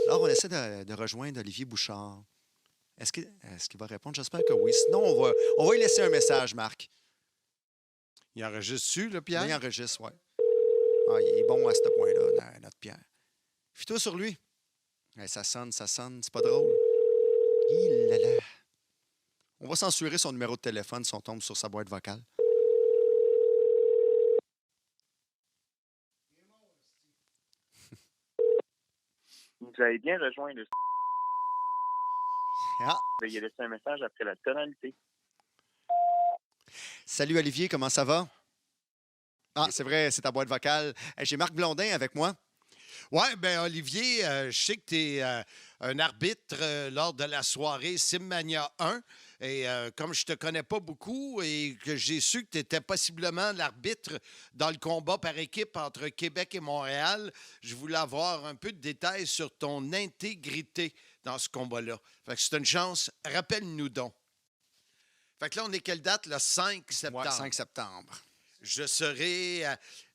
Alors, on essaie de rejoindre Olivier Bouchard. Est-ce qu'il va répondre? J'espère que oui. Sinon, on va lui laisser un message, Marc. Il enregistre-tu, là, Pierre? Il enregistre, oui. Ah, il est bon à ce point-là, notre Pierre. Fie-toi sur lui. Ça sonne, c'est pas drôle. Il là là. On va censurer son numéro de téléphone si on tombe sur sa boîte vocale. Vous avez bien rejoint le... Ah. Veuillez laisser un message après la tonalité. Salut Olivier, comment ça va? Ah, c'est vrai, c'est ta boîte vocale. J'ai Marc Blondin avec moi. Oui, bien, Olivier, je sais que tu es un arbitre lors de la soirée Simmania 1. Et comme je te connais pas beaucoup et que j'ai su que tu étais possiblement l'arbitre dans le combat par équipe entre Québec et Montréal, je voulais avoir un peu de détails sur ton intégrité dans ce combat-là. Fait que c'est une chance. Rappelle-nous donc. Fait que là, on est quelle date? Le 5 septembre. Ouais, 5 septembre.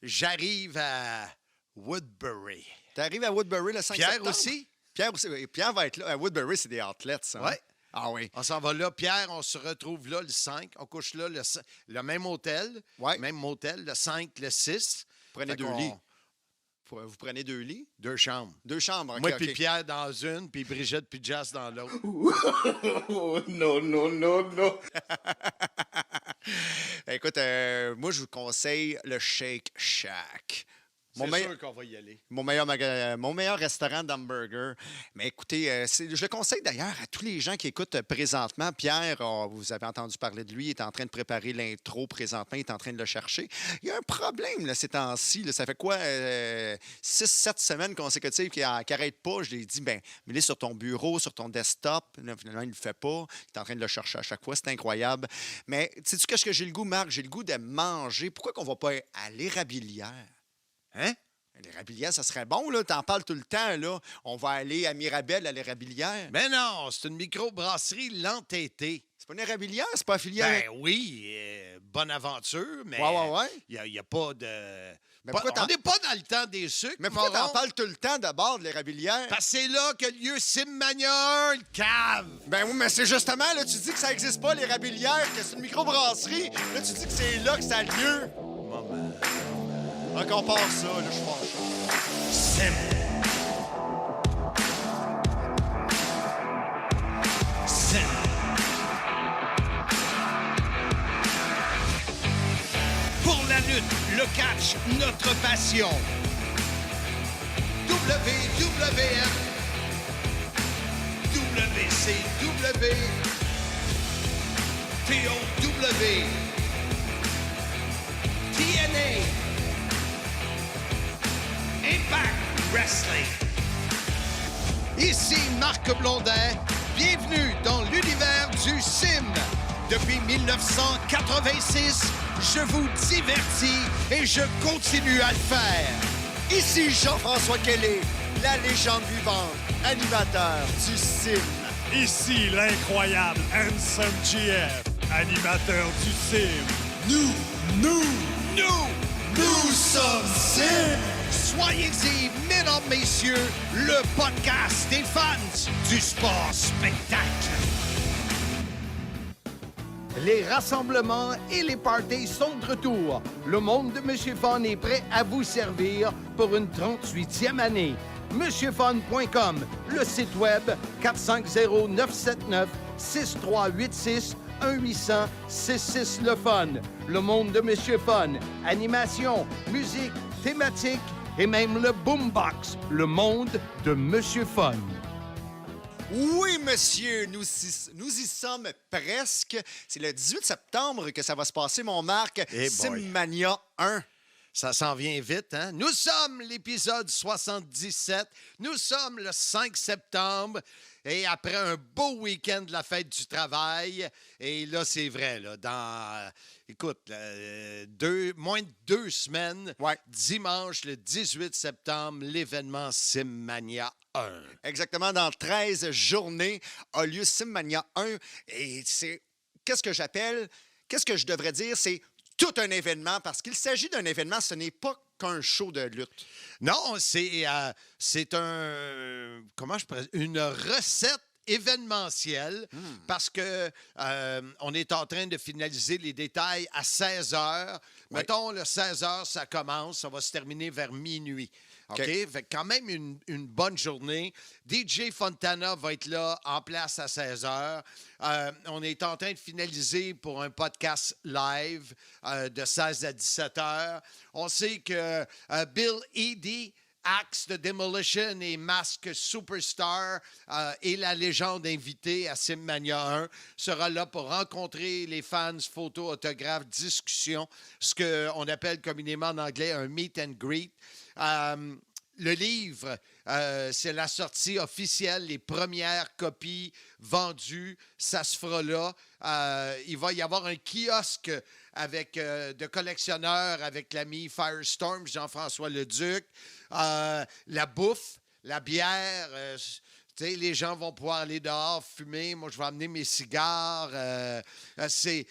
J'arrive à Woodbury. Tu arrives à Woodbury le 5 septembre? Pierre aussi? Pierre aussi. Pierre va être là. À Woodbury, c'est des outlets, ça. Oui. Ah oui. On s'en va là. Pierre, on se retrouve là le 5. On couche là le même hôtel. Ouais. Même motel, le 5, le 6. Prenez deux lits. Vous prenez 2 lits? 2 chambres. 2 chambres, OK. Moi puis Pierre dans une, puis Brigitte puis Jess dans l'autre. Non. Écoute, moi, je vous conseille le Shake Shack. C'est sûr qu'on va y aller. Mon meilleur restaurant d'hamburger. Mais écoutez, je le conseille d'ailleurs à tous les gens qui écoutent présentement. Pierre, vous avez entendu parler de lui, il est en train de préparer l'intro présentement, il est en train de le chercher. Il y a un problème là, ces temps-ci. Là, ça fait quoi? 6-7 semaines consécutives qu'il n'arrête pas. Je lui ai dit, mets-le sur ton bureau, sur ton desktop. Là, finalement, il ne le fait pas. Il est en train de le chercher à chaque fois. C'est incroyable. Mais sais-tu qu'est-ce que j'ai le goût, Marc? J'ai le goût de manger. Pourquoi qu'on ne va pas à l'Érabilière? Hein? L'Érabilière, ça serait bon, là. T'en parles tout le temps, là. On va aller à Mirabel, à l'Érabilière. Mais non, c'est une microbrasserie l'entêté. C'est pas une Érabilière, c'est pas affilié Ben oui, bonne aventure, mais Ouais. il n'y a pas de... Mais on n'est pas dans le temps des sucres, Mais pourquoi Moron? t'en parles tout le temps d'abord de l'Érabilière? Parce que c'est là que lieu Simmania, le cave! Ben oui, mais c'est justement, là, tu dis que ça n'existe pas, l'Érabilière, que c'est une microbrasserie. Là, tu dis que c'est là que ça a lieu. Maman. Donc, on part ça, là, je pense. Sim. Pour la lutte, le catch, notre passion. WWF, WCW, TOW, TNA, Impact Wrestling. Ici Marc Blondin, bienvenue dans l'univers du Sim. Depuis 1986, je vous divertis et je continue à le faire. Ici Jean-François Kelly, la légende vivante, animateur du Sim. Ici l'incroyable Handsome GF, animateur du Sim. Nous sommes Sim. Soyez-y, mesdames, messieurs, le podcast des fans du sport spectacle. Les rassemblements et les parties sont de retour. Le monde de Monsieur Fun est prêt à vous servir pour une 38e année. MonsieurFun.com, le site web 450-979-6386, 1-800-66 le Fun. Le monde de Monsieur Fun, animation, musique, thématique et même le boombox. Le monde de Monsieur Fun. Oui, monsieur, nous y sommes presque. C'est le 18 septembre que ça va se passer, mon Marc. Eh boy. Simmania 1. Ça s'en vient vite, hein? Nous sommes l'épisode 77. Nous sommes le 5 septembre. Et après un beau week-end de la fête du travail, et là, c'est vrai, là, moins de 2 semaines, Ouais. dimanche, le 18 septembre, l'événement Simmania 1. Exactement, dans 13 journées a lieu Simmania 1. Et c'est, qu'est-ce que je devrais dire? C'est tout un événement parce qu'il s'agit d'un événement, ce n'est pas qu'un show de lutte. Non, c'est comment je pourrais une recette événementielle parce que on est en train de finaliser les détails à 16 heures. Oui. Mettons, le 16 heures, ça commence, ça va se terminer vers minuit. OK? Fait que quand même une bonne journée. DJ Fontana va être là en place à 16 heures. On est en train de finaliser pour un podcast live de 16 à 17 heures. On sait que Bill Eadie, Axe de Demolition et Mask Superstar et la légende invitée à Simmania 1 sera là pour rencontrer les fans, photos, autographes, discussions, ce qu'on appelle communément en anglais un meet and greet. Le livre, c'est la sortie officielle, les premières copies vendues, ça se fera là. Il va y avoir un kiosque avec de collectionneurs avec l'ami Firestorm, Jean-François Leduc. La bouffe, la bière, tu sais, les gens vont pouvoir aller dehors fumer. Moi, je vais amener mes cigares.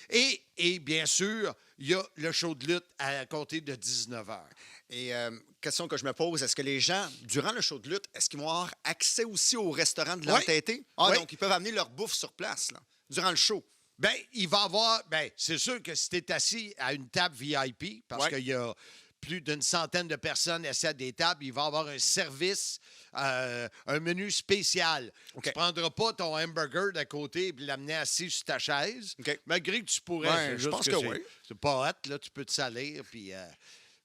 Et bien sûr, il y a le show de lutte à compter de 19 h. Et question que je me pose, est-ce que les gens, durant le show de lutte, est-ce qu'ils vont avoir accès aussi au restaurant de l'entêté? Ah, Oui. donc ils peuvent amener leur bouffe sur place, là, durant le show. Bien, il va avoir. Bien, c'est sûr que si tu es assis à une table VIP, parce qu'il y a plus d'une centaine de personnes assises à des tables, il va avoir un service, un menu spécial. OK. Tu ne prendras pas ton hamburger d'à côté et l'amener assis sur ta chaise, OK. malgré que tu pourrais. Ouais, c'est je juste pense que c'est- oui. C'est pas hot, là, tu peux te salir, puis.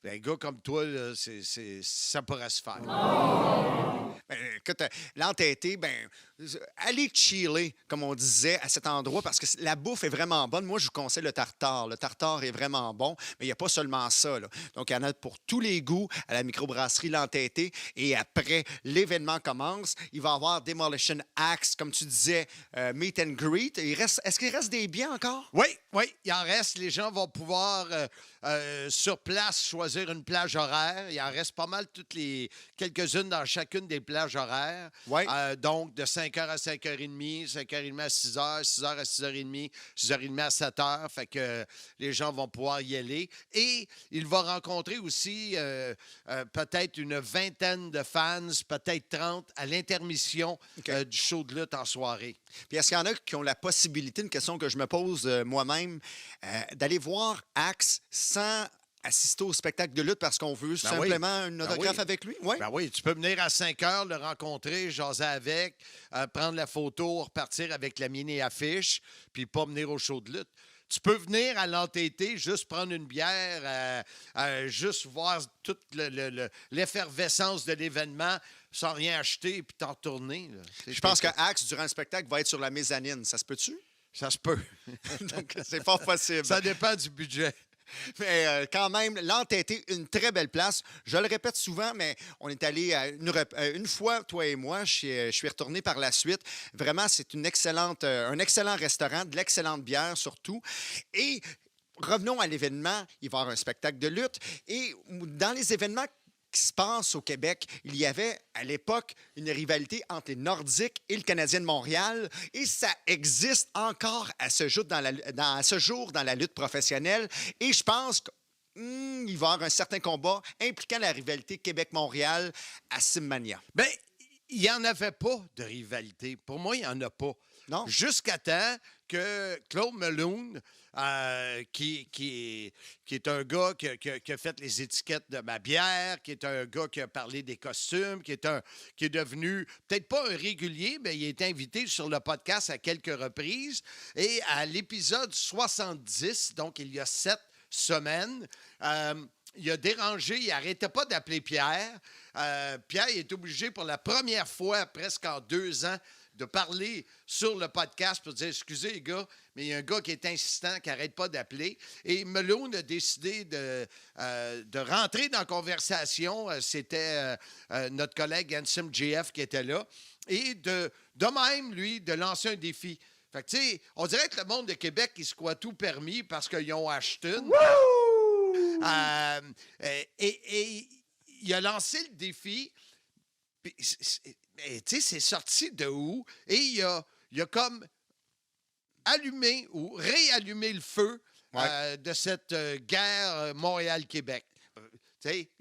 Un gars comme toi, là, ça pourrait se faire. Ben, écoute, l'entêté, allez chiller, comme on disait, à cet endroit, parce que la bouffe est vraiment bonne. Moi, je vous conseille le tartare. Le tartare est vraiment bon, mais il n'y a pas seulement ça, là. Donc, il y en a pour tous les goûts à la microbrasserie L'Entêté. Et après, l'événement commence. Il va y avoir Demolition Axe, comme tu disais, Meet and Greet. Est-ce qu'il reste des biens encore? Oui, il en reste. Les gens vont pouvoir, sur place, choisir une plage horaire. Il en reste pas mal, quelques-unes dans chacune des plages horaires. Oui. Donc, de 5h à 5h30, 5h30 à 6h, 6h à 6h30, 6h30 à 7h. Fait que les gens vont pouvoir y aller. Et il va rencontrer aussi peut-être une vingtaine de fans, peut-être 30, à l'intermission du show de lutte en soirée. Puis est-ce qu'il y en a qui ont la possibilité, une question que je me pose moi-même, d'aller voir Axe sans assister au spectacle de lutte parce qu'on veut simplement un autographe avec lui? Oui. Ben oui, tu peux venir à 5 heures, le rencontrer, jaser avec, prendre la photo, repartir avec la mini-affiche, puis pas venir au show de lutte. Tu peux venir à l'entêté, juste prendre une bière, juste voir toute l'effervescence de l'événement sans rien acheter puis t'en retourner. Là. Je pense que Axe, durant le spectacle, va être sur la mezzanine. Ça se peut-tu? Ça se peut. Donc, c'est fort possible. Ça dépend du budget. Mais quand même, l'entêté, une très belle place. Je le répète souvent, mais on est allé une fois, toi et moi. Je suis retourné par la suite. Vraiment, c'est un excellent restaurant, de l'excellente bière surtout. Et revenons à l'événement. Il va y avoir un spectacle de lutte. Et dans les événements qui se passent au Québec, il y avait à l'époque une rivalité entre les Nordiques et le Canadien de Montréal, et ça existe encore à ce jour dans la lutte professionnelle. Et je pense qu'il va y avoir un certain combat impliquant la rivalité Québec-Montréal à Simmania. Bien, il n'y en avait pas de rivalité. Pour moi, il n'y en a pas. Non? Jusqu'à temps que Claude Meloun, qui est un gars qui a fait les étiquettes de ma bière, qui est un gars qui a parlé des costumes, qui est devenu, peut-être pas un régulier, mais il a été invité sur le podcast à quelques reprises. Et à l'épisode 70, donc il y a 7 semaines, il a dérangé, il n'arrêtait pas d'appeler Pierre. Pierre est obligé pour la première fois, presque en 2 ans, de parler sur le podcast pour dire « Excusez, les gars, mais il y a un gars qui est insistant, qui n'arrête pas d'appeler. » Et Meloun a décidé de rentrer dans la conversation. C'était notre collègue Ansem JF qui était là. Et de même, lui, de lancer un défi. Fait que, tu sais, on dirait que le monde de Québec, il se croit tout permis parce qu'ils ont Ashton. Et il a lancé le défi. Tu sais, c'est sorti de où? Et il a comme allumé ou réallumé le feu de cette guerre Montréal-Québec.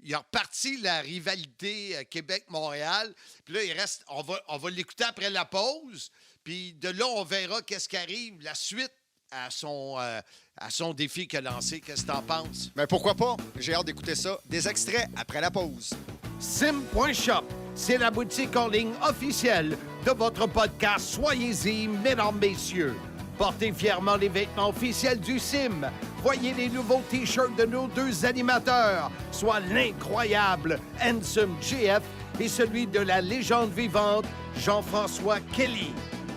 Il a reparti la rivalité Québec-Montréal. Puis là, il reste. On va l'écouter après la pause. Puis de là, on verra qu'est-ce qui arrive, la suite à son défi qu'il a lancé. Qu'est-ce que t'en penses? Mais pourquoi pas? J'ai hâte d'écouter ça. Des extraits après la pause. Sim.shop, c'est la boutique en ligne officielle de votre podcast Soyez-y, mesdames, messieurs. Portez fièrement les vêtements officiels du Sim. Voyez les nouveaux T-shirts de nos 2 animateurs, soit l'incroyable Handsome GF et celui de la légende vivante Jean-François Kelly.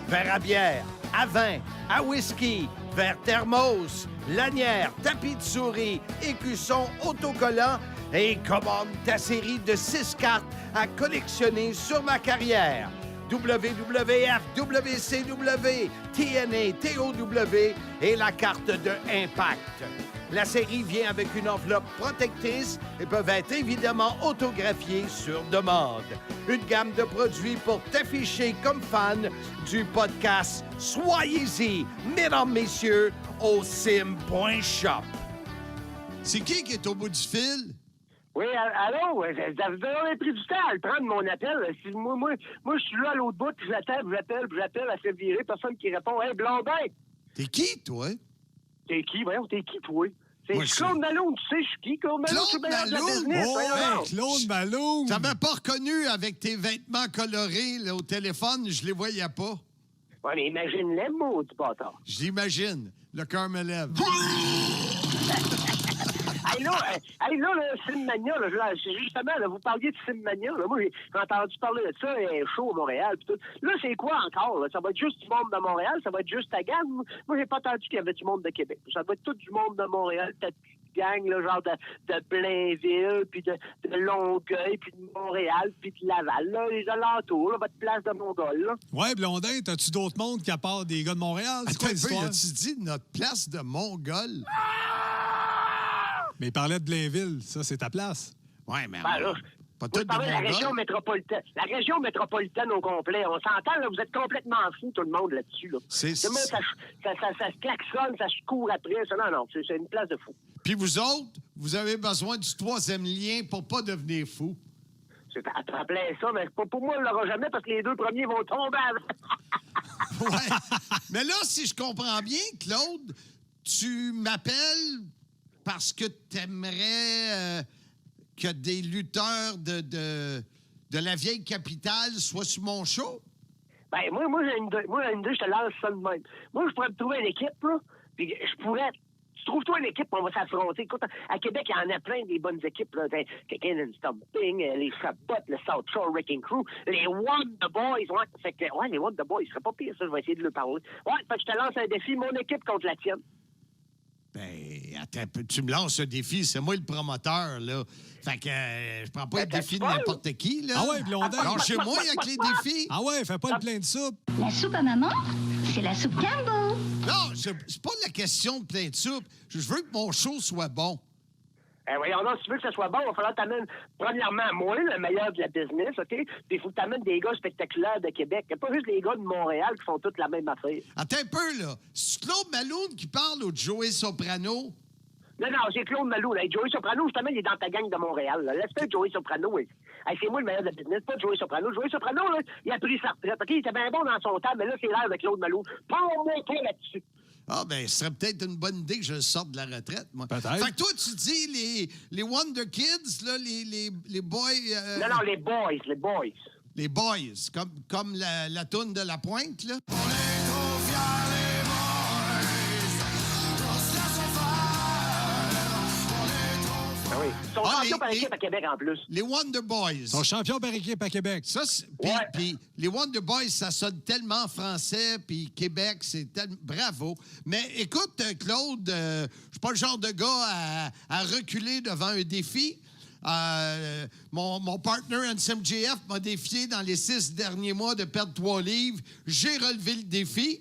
Verre à bière, à vin, à whisky, verre thermos, lanière, tapis de souris, écusson autocollant et commande ta série de 6 cartes à collectionner sur ma carrière. WWF, WCW, TNA, TOW et la carte de Impact. La série vient avec une enveloppe protectrice et peuvent être évidemment autographiées sur demande. Une gamme de produits pour t'afficher comme fan du podcast Soyez-y, mesdames, messieurs, au sim.shop. C'est qui est au bout du fil? Oui, allô? Vous avez pris du temps à le prendre, mon appel. Moi, je suis là à l'autre bout, puis j'appelle, à se virer, personne qui répond. Hey, Blondin! T'es qui, toi? T'es qui? Voyons, t'es qui, toi? Moi, C'est Claude Malone, tu sais, je suis qui? Claude Malone, je suis Claude meilleur de la Malone? business. Oh, voyons donc. Claude Malone! Tu m'avais pas reconnu avec tes vêtements colorés là, au téléphone, je les voyais pas. Ouais, mais imagine-les, maudit bâtard. Je l'imagine. Le cœur me lève. Hey, là, Simmania, là, justement, là, vous parliez de Simmania, là, moi, j'ai entendu parler de ça, un show à Montréal, pis tout. Là, c'est quoi encore, là? Ça va être juste du monde de Montréal? Ça va être juste ta gang? Moi, j'ai pas entendu qu'il y avait du monde de Québec. Ça va être tout du monde de Montréal, ta petite gang, là, genre de Blainville, puis de Longueuil, puis de Montréal, puis de Laval, là, les alentours, là, votre place de Mongol, là. Ouais, Blondin, t'as-tu d'autres mondes qui à part des gars de Montréal? C'est Attends quoi un peu, l'histoire? as-tu dit notre place de Mongol? Mais il parlait de Blainville, ça, c'est ta place. Ouais, mais Ben, là, pas moi, tout je de parlais de la Mongol. région métropolitaine. La région métropolitaine au complet. On s'entend, là, vous êtes complètement fous, tout le monde, là-dessus. Là. C'est- Tout le monde, ça se klaxonne, ça se court après. Ça, non, c'est une place de fou. Puis vous autres, vous avez besoin du 3e lien pour pas devenir fou. C'est à plein ça, mais pour moi, on ne l'aura jamais parce que les 2 premiers vont tomber avant. Ouais. Mais là, si je comprends bien, Claude, tu m'appelles parce que t'aimerais que des lutteurs de la vieille capitale soient sur mon show? Ben, moi, j'ai une idée, je te lance ça de même. Moi, je pourrais me trouver une équipe, là, puis je pourrais... Trouve-toi une équipe, on va s'affronter. Écoute, à Québec, il y en a plein des bonnes équipes. Là. Cannon Stomping, les Sabots, le South Shore Wrecking Crew, les Wonder Boys. Ouais, fait que, les Wonder Boys, ce serait pas pire, ça. Je vais essayer de le parler. Ouais, fait que je te lance un défi, mon équipe contre la tienne. Ben, attends un peu, tu me lances un défi, c'est moi le promoteur, là. Fait que je prends pas le défi de n'importe qui, là. Ah ouais, Blondin? Alors, chez moi, avec les défis. Ah ouais, fais pas le plein de soupe. La soupe à maman, c'est la soupe Campbell. Non, c'est pas la question de plein de soupe. Je veux que mon show soit bon. Voyons donc, si tu veux que ça soit bon, il va falloir que t'amènes, premièrement, moi, le meilleur de la business, OK? Puis il faut que t'amènes des gars spectaculaires de Québec. Il n'y a pas juste les gars de Montréal qui font toutes la même affaire. Attends un peu, là. C'est Claude Malone qui parle au Joey Soprano? Non, c'est Claude Malou. Là. Joey Soprano, justement, il est dans ta gang de Montréal. Là. Laisse faire Joey Soprano. Hey, c'est moi le meilleur de la business, pas Joey Soprano. Joey Soprano, là, il a pris sa retraite. OK, il était bien bon dans son temps, mais là, c'est l'air de Claude Malou. Prends-moi toi là-dessus. Ah, ben, ce serait peut-être une bonne idée que je sorte de la retraite, moi. Peut-être. Fait que toi, tu dis les Wonder Kids, là, les boys... Non, les boys, les boys. Les boys, comme la toune de La Pointe, là. Ah oui. Ils sont champions par équipe à Québec, en plus. Les Wonder Boys. Ils sont champions par équipe à Québec. Ça, Ouais. puis les Wonder Boys, ça sonne tellement français, puis Québec, c'est tellement... Bravo. Mais écoute, Claude, je suis pas le genre de gars à reculer devant un défi. Mon partner Handsome GF m'a défié dans les 6 derniers mois de perdre 3 livres. J'ai relevé le défi.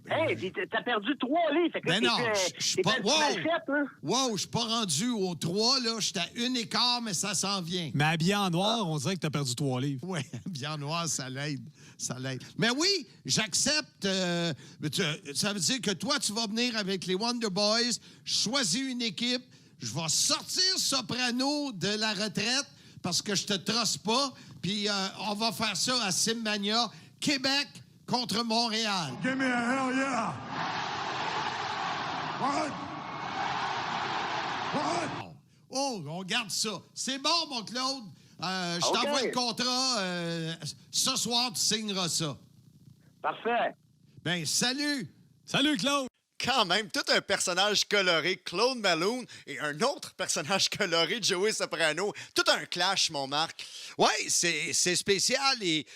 Hey, puis t'as perdu 3 livres. Fait que Ben là, non, je suis pas... mal fait, hein? Wow, je suis pas rendu au 3, là. J'étais à 1,15, mais ça s'en vient. Mais habillé en noir, on dirait que t'as perdu 3 livres. Oui, bien noir, ça l'aide. Ça l'aide. Mais oui, j'accepte. Ça veut dire que toi, tu vas venir avec les Wonder Boys, choisis une équipe, je vais sortir Soprano de la retraite parce que je te trosse pas, puis on va faire ça à Simmania, Québec contre Montréal. Give me a hell yeah! What? What? Oh, on garde ça. C'est bon, mon Claude. Je t'envoie le contrat. Ce soir, tu signeras ça. Parfait. Ben, salut! Salut, Claude! Quand même, tout un personnage coloré, Claude Malone, et un autre personnage coloré, Joey Soprano. Tout un clash, mon Marc. Oui, c'est spécial. Et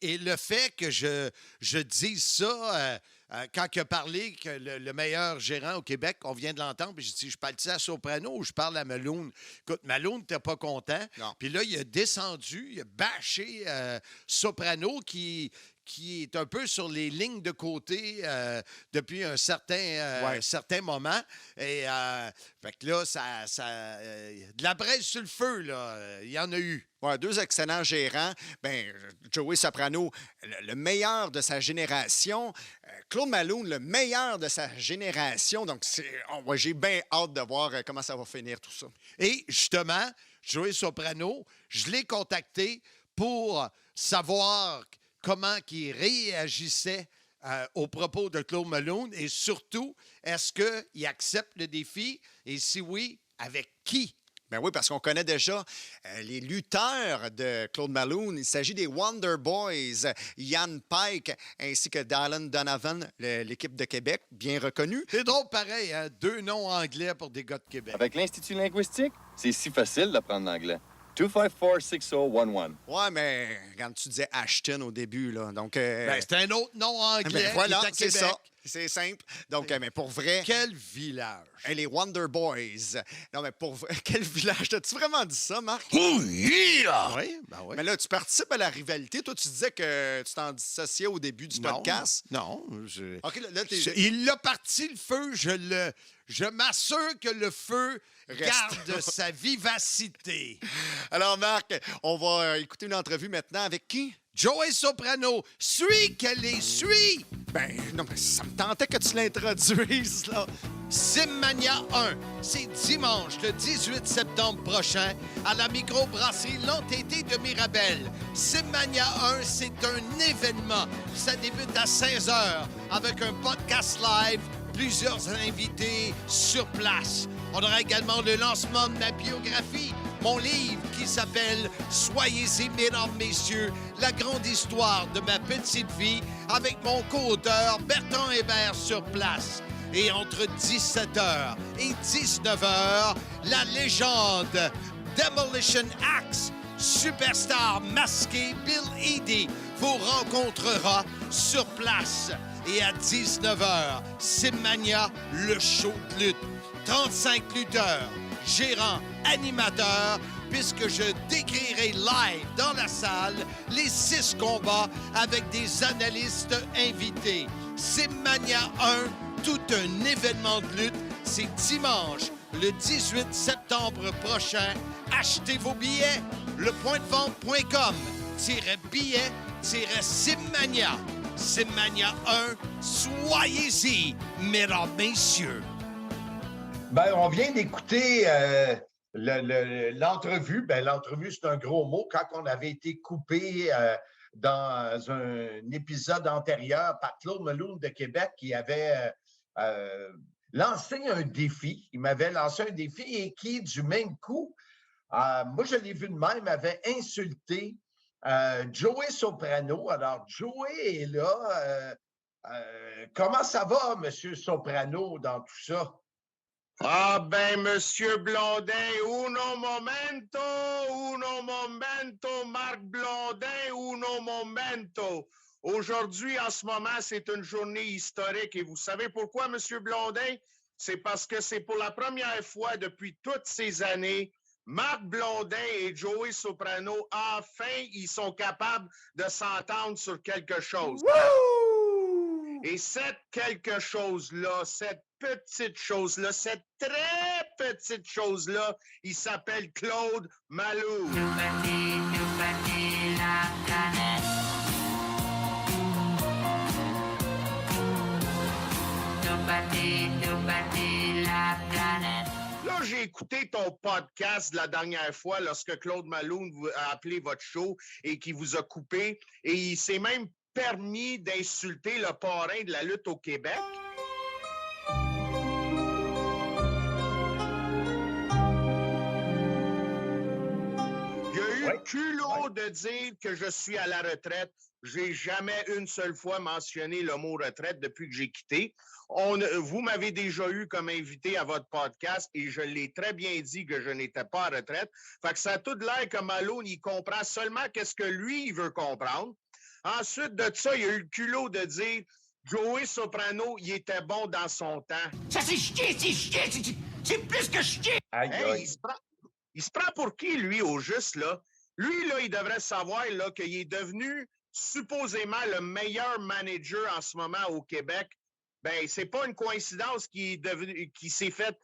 le fait que je dise ça, quand il a parlé que le meilleur gérant au Québec, on vient de l'entendre, puis je dis, je parle-tu à Soprano ou je parle à Malone? Écoute, Malone n'était pas content. Non. Puis là, il a descendu, il a bâché Soprano qui est un peu sur les lignes de côté depuis un certain moment. Et fait que là, de la braise sur le feu, là, il y en a eu. Ouais, 2 excellents gérants. Ben, Joey Soprano, le meilleur de sa génération. Claude Malone, le meilleur de sa génération. Donc, j'ai bien hâte de voir comment ça va finir tout ça. Et justement, Joey Soprano, je l'ai contacté pour savoir comment il réagissait aux propos de Claude Malone et surtout, est-ce qu'il accepte le défi et si oui, avec qui? Ben oui, parce qu'on connaît déjà les lutteurs de Claude Malone. Il s'agit des Wonder Boys, Ian Pike ainsi que Dylan Donovan, l'équipe de Québec, bien reconnue. C'est drôle pareil, hein? 2 noms anglais pour des gars de Québec. Avec l'Institut linguistique, c'est si facile d'apprendre l'anglais. 254-6011. Ouais, mais quand tu disais Ashton au début, là, donc... Ben, c'est un autre nom anglais. ben voilà, qui est à c'est Québec. ça. C'est simple. Donc, mais pour vrai... Quel village! Les Wonder Boys. Non, mais pour vrai, quel village? T'as-tu vraiment dit ça, Marc? Oh yeah! Oui, ben oui. Mais là, tu participes à la rivalité. Toi, tu disais que tu t'en dissociais au début du podcast. Non. OK, là, Il l'a parti, le feu. Je m'assure que le feu garde sa vivacité. Alors, Marc, on va écouter une entrevue maintenant avec qui? Joey Soprano. Suis qu'elle est, suis! Ben, non, mais ça me tentait que tu l'introduises, là. Simmania 1, c'est dimanche, le 18 septembre prochain, à la microbrasserie L'Entêté de Mirabel. Simmania 1, c'est un événement. Ça débute à 16h avec un podcast live, plusieurs invités sur place. On aura également le lancement de ma biographie, mon livre qui s'appelle « Soyez-y, mesdames, messieurs, la grande histoire de ma petite vie » avec mon co-auteur Bertrand Hébert sur place. Et entre 17h et 19h, la légende Demolition Axe, superstar masqué Bill Eadie, vous rencontrera sur place. Et à 19h, Simmania, le show de lutte. 35 lutteurs, gérants, animateurs, puisque je décrirai live dans la salle les 6 combats avec des analystes invités. Simmania 1, tout un événement de lutte, c'est dimanche, le 18 septembre prochain. Achetez vos billets, lepointdevente.com, -billets-Simmania. Simmania 1, soyez-y, mesdames, messieurs. Ben, on vient d'écouter l'entrevue. Ben, l'entrevue, c'est un gros mot. Quand on avait été coupé dans un épisode antérieur par Claude Malone de Québec, qui avait lancé un défi. Il m'avait lancé un défi et qui, du même coup, moi, je l'ai vu de même, avait insulté Joey Soprano. Alors, Joey est là. Comment ça va, M. Soprano, dans tout ça? Ah ben, Monsieur Blondin, uno momento, Marc Blondin, uno momento. Aujourd'hui, en ce moment, c'est une journée historique. Et vous savez pourquoi, Monsieur Blondin? C'est parce que c'est pour la première fois depuis toutes ces années, Marc Blondin et Joey Soprano, enfin, ils sont capables de s'entendre sur quelque chose. Wouh! Et cette quelque chose-là, cette petite chose-là, cette très petite chose-là, il s'appelle Claude Malou. Là, j'ai écouté ton podcast la dernière fois lorsque Claude Malone vous a appelé votre show et qui vous a coupé. Et il s'est même permis d'insulter le parrain de la lutte au Québec. Il a eu le culot de dire que je suis à la retraite. J'ai jamais une seule fois mentionné le mot retraite depuis que j'ai quitté. Vous m'avez déjà eu comme invité à votre podcast et je l'ai très bien dit que je n'étais pas à retraite. Fait que ça a tout l'air que Malone, il comprend seulement qu'est-ce que lui, il veut comprendre. Ensuite de ça, il a eu le culot de dire Joey Soprano, il était bon dans son temps. Ça, c'est chier, c'est plus que chier! Hey, il se prend pour qui, lui, au juste, là? Lui, là, il devrait savoir là, qu'il est devenu supposément le meilleur manager en ce moment au Québec. Ben, c'est pas une coïncidence qu'il s'est fait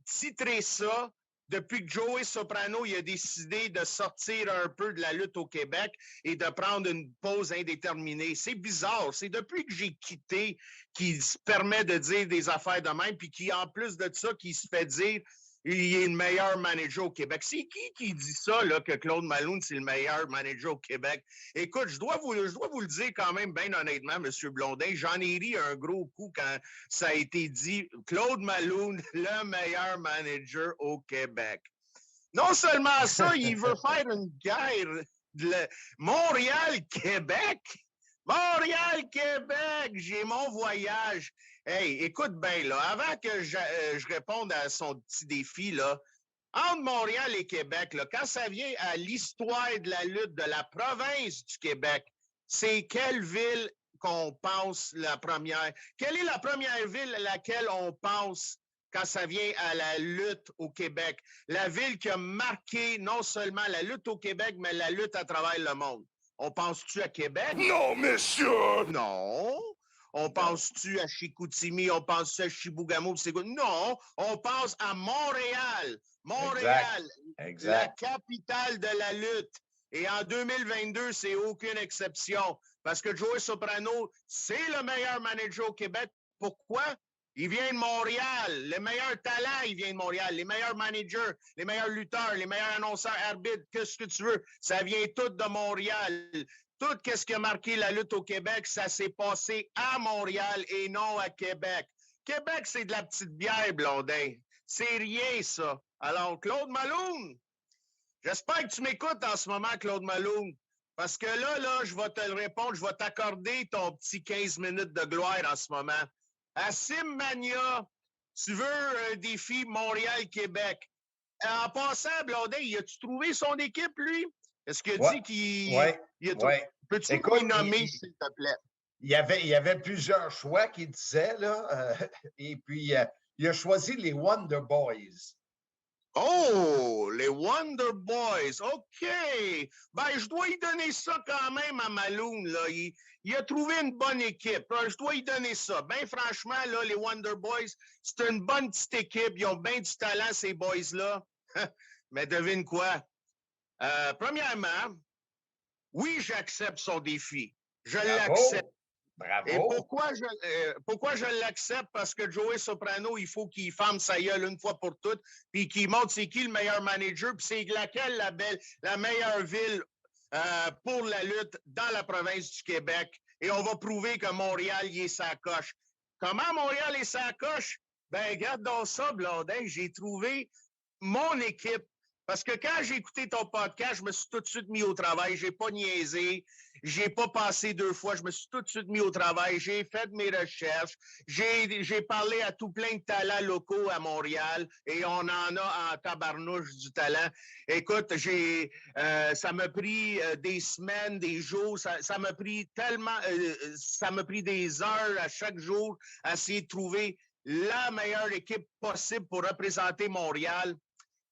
titrer ça depuis que Joey Soprano il a décidé de sortir un peu de la lutte au Québec et de prendre une pause indéterminée. C'est bizarre. C'est depuis que j'ai quitté qu'il se permet de dire des affaires de même, puis qui, en plus de ça, qui se fait dire il est le meilleur manager au Québec. C'est qui dit ça, là, que Claude Malone, c'est le meilleur manager au Québec? Écoute, je dois vous le dire quand même, bien honnêtement, M. Blondin, j'en ai ri un gros coup quand ça a été dit Claude Malone, le meilleur manager au Québec. Non seulement ça, il veut faire une guerre de Montréal-Québec. Montréal-Québec, j'ai mon voyage. Hey, écoute bien, là, avant que je réponde à son petit défi, là, entre Montréal et Québec, là, quand ça vient à l'histoire de la lutte de la province du Québec, c'est quelle ville qu'on pense la première? Quelle est la première ville à laquelle on pense quand ça vient à la lutte au Québec? La ville qui a marqué non seulement la lutte au Québec, mais la lutte à travers le monde. On pense-tu à Québec? Non, monsieur! Non. On pense-tu à Chicoutimi? On pense-tu à Chibougamau? Non, on pense à Montréal. Montréal, Exact. la capitale de la lutte. Et en 2022, c'est aucune exception. Parce que Joey Soprano, c'est le meilleur manager au Québec. Pourquoi? Il vient de Montréal. Les meilleurs talents, il vient de Montréal. Les meilleurs managers, les meilleurs lutteurs, les meilleurs annonceurs, arbitres, qu'est-ce que tu veux? Ça vient tout de Montréal. Tout ce qui a marqué la lutte au Québec, ça s'est passé à Montréal et non à Québec. Québec, c'est de la petite bière, Blondin. C'est rien, ça. Alors, Claude Malone, j'espère que tu m'écoutes en ce moment, Claude Malone. Parce que là, je vais te le répondre, je vais t'accorder ton petit 15 minutes de gloire en ce moment. À Simmania, tu veux un défi Montréal-Québec. En passant, Blondin, as-tu trouvé son équipe, lui? Est-ce qu'il a dit qu'il... Oui. Peux-tu me nommer, s'il te plaît? Il y avait plusieurs choix qu'il disait, là. Et puis, il a choisi les Wonder Boys. Oh, les Wonder Boys. OK. Ben, je dois y donner ça quand même à Malone, là. Il a trouvé une bonne équipe. Je dois y donner ça. Ben, franchement, là, les Wonder Boys, c'est une bonne petite équipe. Ils ont bien du talent, ces boys-là. Mais devine quoi? Premièrement, oui, j'accepte son défi. Je l'accepte. Bravo. Et pourquoi je l'accepte? Parce que Joey Soprano, il faut qu'il ferme sa gueule une fois pour toutes, puis qu'il montre c'est qui le meilleur manager, puis c'est laquelle la meilleure ville pour la lutte dans la province du Québec. Et on va prouver que Montréal, il est sa coche. Comment Montréal est sa coche? Ben, regarde dans ça, Blondin, j'ai trouvé mon équipe. Parce que quand j'ai écouté ton podcast, je me suis tout de suite mis au travail. J'ai pas niaisé. J'ai pas passé 2 fois. Je me suis tout de suite mis au travail. J'ai fait mes recherches. J'ai parlé à tout plein de talents locaux à Montréal et on en a en tabarnouche du talent. Écoute, ça m'a pris des semaines, des jours. Ça m'a pris tellement... ça m'a pris des heures à chaque jour à essayer de trouver la meilleure équipe possible pour représenter Montréal.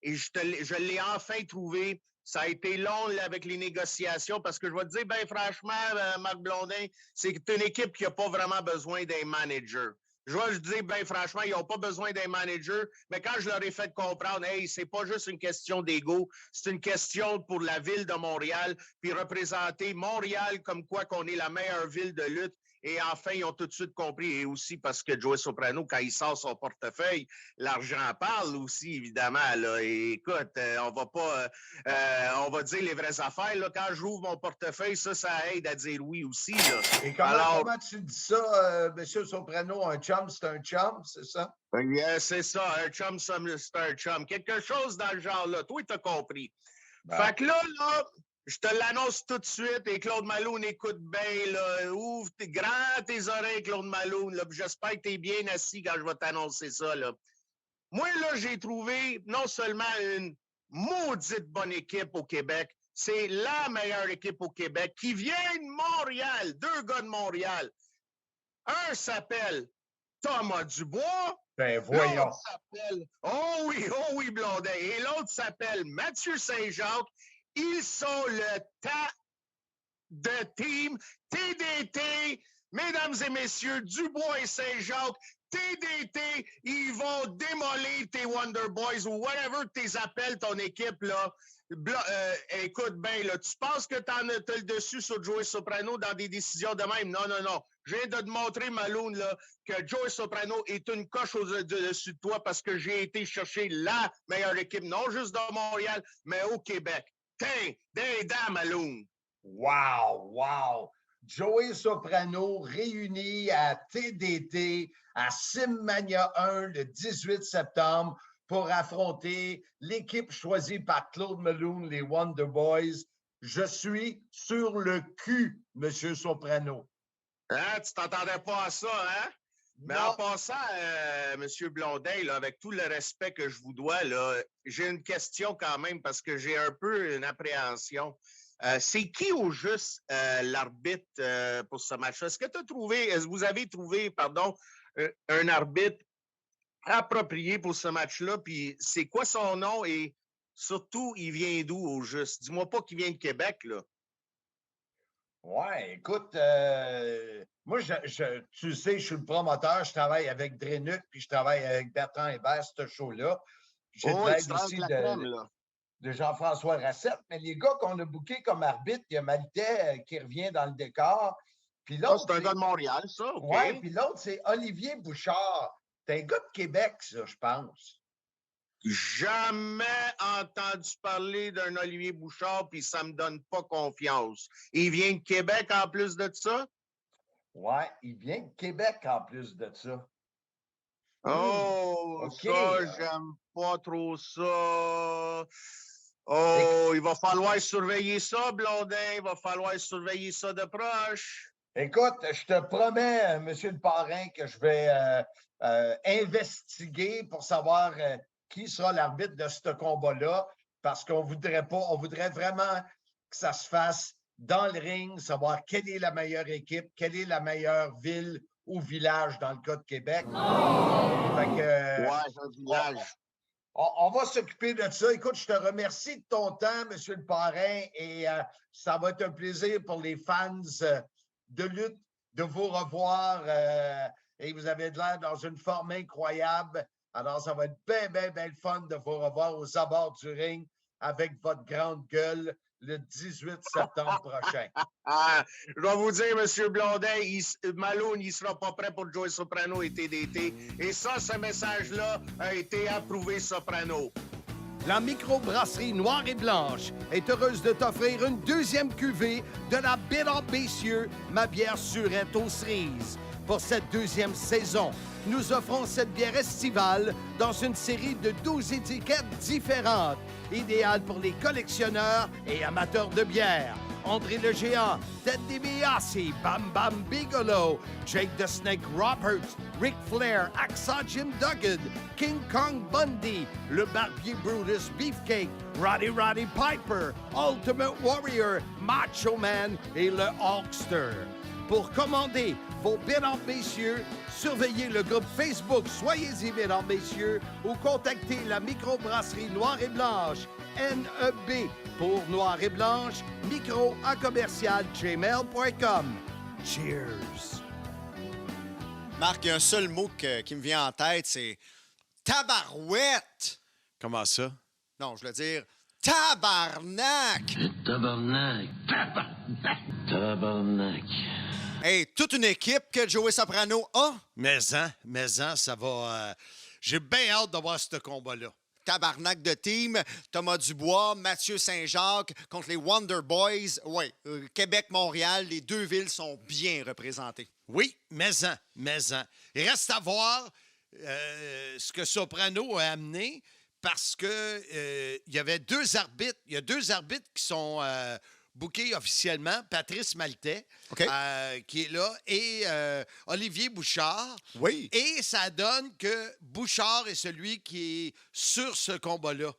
Et je l'ai enfin trouvé. Ça a été long là, avec les négociations parce que je vais te dire, ben franchement, Marc Blondin, c'est une équipe qui n'a pas vraiment besoin d'un manager. Je vais te dire, ben franchement, ils n'ont pas besoin d'un manager, mais quand je leur ai fait comprendre, hey, c'est pas juste une question d'ego, c'est une question pour la ville de Montréal, puis représenter Montréal comme quoi qu'on est la meilleure ville de lutte. Et enfin, ils ont tout de suite compris, et aussi parce que Joey Soprano, quand il sort son portefeuille, l'argent parle aussi, évidemment. Là. Et écoute, on va pas, on va dire les vraies affaires. Là. Quand j'ouvre mon portefeuille, ça aide à dire oui aussi. Là. Et comment tu dis ça, M. Soprano? Un chum, c'est un chum, c'est ça? C'est ça, un chum, c'est un chum. Quelque chose dans le genre là. Toi, t'as compris. Ben. Fait que là, je te l'annonce tout de suite et Claude Malone écoute bien, là. Ouvre tes oreilles, Claude Malone, là. J'espère que tu es bien assis quand je vais t'annoncer ça, là. Moi, là, j'ai trouvé non seulement une maudite bonne équipe au Québec, c'est la meilleure équipe au Québec qui vient de Montréal, 2 gars de Montréal. Un s'appelle Thomas Dubois. Ben, voyons. L'autre s'appelle, oh oui, Blondin. Et l'autre s'appelle Mathieu Saint-Jacques. Ils sont le de team TDT, mesdames et messieurs, Dubois et Saint-Jacques. TDT, ils vont démolir tes Wonder Boys ou whatever tu appelles ton équipe, là. Écoute bien, là, tu penses que tu as le dessus sur Joey Soprano dans des décisions de même? Non. Je viens de te montrer, Malone, là, que Joey Soprano est une coche au-dessus de toi parce que j'ai été chercher la meilleure équipe, non juste de Montréal, mais au Québec. Tiens, des dames, Malone. Wow! Joey Soprano réuni à TDT à Simmania 1 le 18 septembre pour affronter l'équipe choisie par Claude Malone, les Wonder Boys. Je suis sur le cul, M. Soprano. Hein, tu t'entendais pas à ça, hein? Mais en passant, M. Blondin, là, avec tout le respect que je vous dois, là, j'ai une question quand même parce que j'ai un peu une appréhension. C'est qui au juste l'arbitre pour ce match-là? Est-ce que vous avez trouvé, un arbitre approprié pour ce match-là? Puis c'est quoi son nom et surtout, il vient d'où au juste? Dis-moi pas qu'il vient de Québec, là. Ouais, écoute, moi, tu sais, je suis le promoteur, je travaille avec Drenuk, puis je travaille avec Bertrand Hébert, ce show-là. J'ai de l'aide ici de Jean-François Racette, mais les gars qu'on a bookés comme arbitre, il y a Maltais qui revient dans le décor. Puis l'autre, c'est un gars de Montréal, ça, OK. Oui, puis l'autre, c'est Olivier Bouchard. C'est un gars de Québec, ça, je pense. Jamais entendu parler d'un Olivier Bouchard, puis ça me donne pas confiance. Il vient de Québec en plus de ça? Ouais, il vient de Québec en plus de ça. Oh, OK. Ça, j'aime pas trop ça. Oh, il va falloir surveiller ça, Blondin. Il va falloir surveiller ça de proche. Écoute, je te promets, Monsieur le parrain, que je vais investiguer pour savoir qui sera l'arbitre de ce combat-là, parce qu'on voudrait vraiment que ça se fasse dans le ring, savoir quelle est la meilleure équipe, quelle est la meilleure ville ou village dans le cas de Québec. Fait que, un village. On va s'occuper de ça. Écoute, je te remercie de ton temps, Monsieur le parrain, et ça va être un plaisir pour les fans de lutte de vous revoir. Et vous avez l'air dans une forme incroyable. Alors, ça va être bien le fun de vous revoir aux abords du ring avec votre grande gueule le 18 septembre prochain. Je dois vous dire, M. Blondin, Malone, il ne sera pas prêt pour Joey Soprano et TDT. Et ça, ce message-là a été approuvé Soprano. La microbrasserie Noire et Blanche est heureuse de t'offrir une deuxième cuvée de la Bitter Bessieux, ma bière surette aux cerises. Pour cette deuxième saison, nous offrons cette bière estivale dans une série de 12 étiquettes différentes, idéale pour les collectionneurs et amateurs de bière. André le Géant, Ted DiBiase, Bam Bam Bigelow, Jake the Snake Roberts, Ric Flair, Hacksaw Jim Duggan, King Kong Bundy, le Barbier Brutus Beefcake, Roddy Piper, Ultimate Warrior, Macho Man et le Hulkster. Pour commander vos Mesdames Messieurs, surveillez le groupe Facebook Soyez-y Mesdames Messieurs ou contactez la microbrasserie Noire et Blanche Pour Noir et Blanche, micro@commercial gmail.com. Cheers! Marc, il y a un seul mot qui me vient en tête, c'est tabarouette. Comment ça? Non, je veux dire tabarnak. Tabarnak. Tabarnak. Hey, toute une équipe que Joey Soprano a. Mais ça va... J'ai bien hâte de voir ce combat-là. Tabarnak de team, Thomas Dubois, Mathieu Saint-Jacques contre les Wonder Boys. Oui, Québec-Montréal, les deux villes sont bien représentées. Oui, mais il reste à voir ce que Soprano a amené parce que il y avait deux arbitres. Il y a deux arbitres qui sont bookés officiellement. Patrice Maltais, qui est là, et Olivier Bouchard. Oui. Et ça donne que Bouchard est celui qui est sur ce combat-là.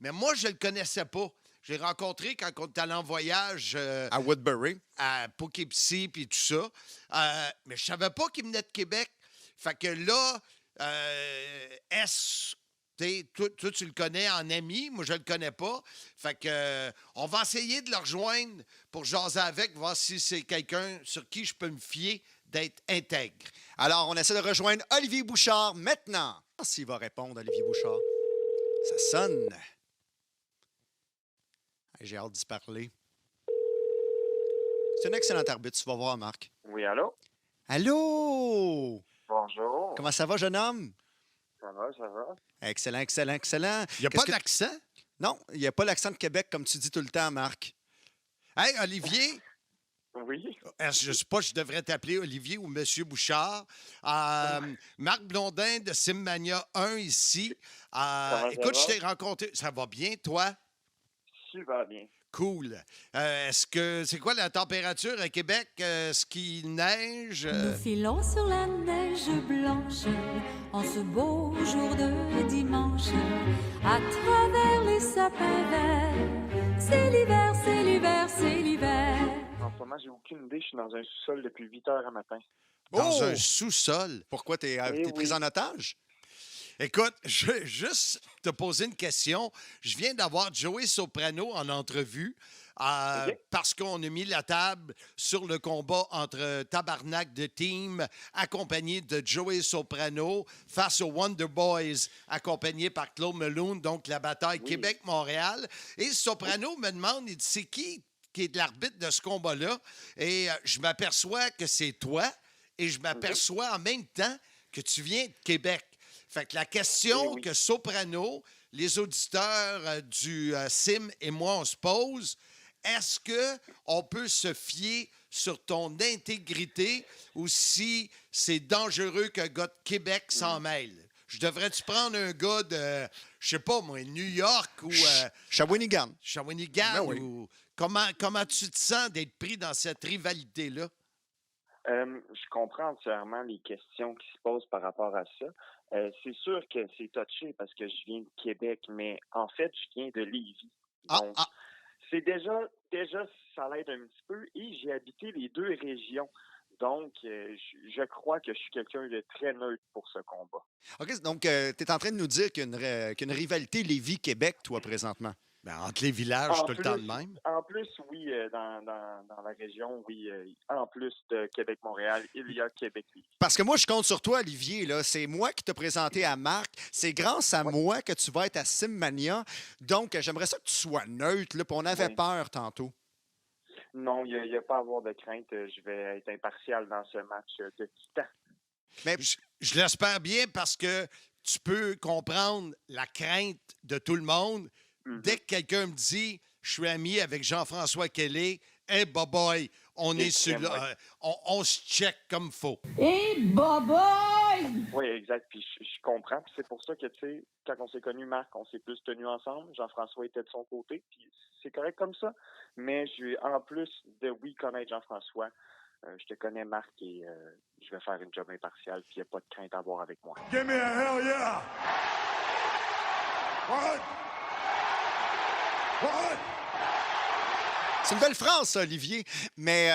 Mais moi, je ne le connaissais pas. Je l'ai rencontré quand on était allé en voyage à Woodbury, à Poughkeepsie, puis tout ça. Mais je savais pas qu'il venait de Québec. Fait que là, toi, tu le connais en ami. Moi, je le connais pas. Fait que on va essayer de le rejoindre pour jaser avec, voir si c'est quelqu'un sur qui je peux me fier d'être intègre. Alors, on essaie de rejoindre Olivier Bouchard maintenant. S'il va répondre, Olivier Bouchard. Ça sonne. J'ai hâte d'y parler. C'est un excellent arbitre, tu vas voir, Marc. Oui, allô? Allô? Bonjour. Comment ça va, jeune homme? Ça va. Excellent. Il n'y a pas d'accent? Non, il n'y a pas l'accent de Québec, comme tu dis tout le temps, Marc. Hey, Olivier? Oui? Je ne sais pas si je devrais t'appeler Olivier ou Monsieur Bouchard. Marc Blondin de Simmania 1 ici. Écoute, je t'ai rencontré. Ça va bien, toi? Super bien. Cool. C'est quoi la température à Québec? Est-ce qu'il neige? Nous filons sur la neige blanche en ce beau jour de dimanche à travers les sapins verts. C'est l'hiver, c'est l'hiver, c'est l'hiver. En ce moment, j'ai aucune idée. Je suis dans un sous-sol depuis 8 heures à matin. Dans un sous-sol? Pourquoi t'es pris en otage? Écoute, je vais juste te poser une question. Je viens d'avoir Joey Soprano en entrevue parce qu'on a mis la table sur le combat entre Tabarnak de Team, accompagné de Joey Soprano, face aux Wonder Boys, accompagné par Claude Meloun, donc la bataille Québec-Montréal. Et Soprano me demande, il dit, c'est qui est de l'arbitre de ce combat-là? Et je m'aperçois que c'est toi, et je m'aperçois en même temps que tu viens de Québec. Fait que la question que Soprano, les auditeurs du Sim et moi, on se pose, est-ce qu'on peut se fier sur ton intégrité ou si c'est dangereux qu'un gars de Québec s'en mêle? Je devrais-tu prendre un gars de, je sais pas moi, New York ou... Shawinigan. Shawinigan, ou... Comment tu te sens d'être pris dans cette rivalité-là? Je comprends entièrement les questions qui se posent par rapport à ça. C'est sûr que c'est touché parce que je viens de Québec, mais en fait, je viens de Lévis. Donc, c'est déjà, ça l'aide un petit peu. Et j'ai habité les deux régions. Donc, je crois que je suis quelqu'un de très neutre pour ce combat. OK, donc tu es en train de nous dire qu'il y a une rivalité Lévis-Québec, toi, présentement. Ben, entre les villages, tout le temps de même. En plus, oui, dans la région, oui. En plus de Québec-Montréal, il y a Québec-Lévis. Parce que moi, je compte sur toi, Olivier. Là. C'est moi qui t'ai présenté à Marc. C'est grâce à moi que tu vas être à Simmania. Donc, j'aimerais ça que tu sois neutre. Là, puis on avait peur tantôt. Non, il n'y a pas à avoir de crainte. Je vais être impartial dans ce match de titan. Mais je l'espère bien parce que tu peux comprendre la crainte de tout le monde. Dès que quelqu'un me dit « Je suis ami avec Jean-François Kelly », « Hey, boy, on est sur là, on se check comme il faut. » Hey, boy! Oui, exact. Puis je comprends. Puis c'est pour ça que, tu sais, quand on s'est connus, Marc, on s'est plus tenus ensemble. Jean-François était de son côté. Puis c'est correct comme ça. Mais en plus de, connaître Jean-François, je te connais, Marc, et je vais faire une job impartiale. Puis il n'y a pas de crainte à avoir avec moi. Give me a hell yeah! What? What? C'est une belle phrase, ça, Olivier. Mais,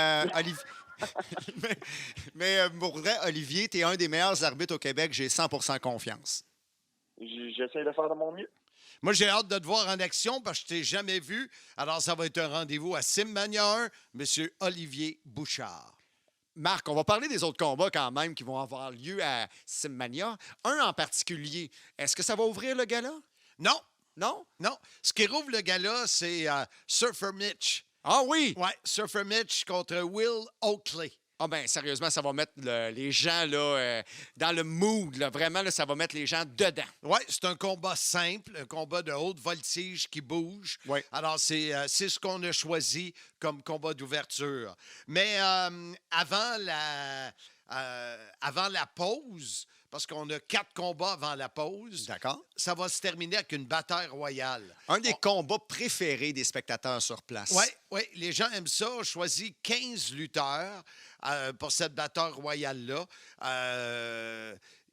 pour vrai, Olivier, tu es un des meilleurs arbitres au Québec. J'ai 100% confiance. J'essaie de faire de mon mieux. Moi, j'ai hâte de te voir en action parce que je t'ai jamais vu. Alors, ça va être un rendez-vous à Simmania 1, M. Olivier Bouchard. Marc, on va parler des autres combats quand même qui vont avoir lieu à Simmania. Un en particulier, est-ce que ça va ouvrir le gala? Non. Non? Non. Ce qui rouvre le gala, c'est Surfer Mitch. Ah oui? Ouais, Surfer Mitch contre Will Oakley. Ah ben sérieusement, ça va mettre les gens là, dans le mood. Là. Vraiment, là, ça va mettre les gens dedans. Oui, c'est un combat simple, un combat de haute voltige qui bouge. Ouais. Alors, c'est ce qu'on a choisi comme combat d'ouverture. Mais avant la pause, parce qu'on a 4 combats avant la pause, D'accord. ça va se terminer avec une bataille royale. Un des combats préférés des spectateurs sur place. Oui, les gens aiment ça. On choisit 15 lutteurs pour cette bataille royale-là.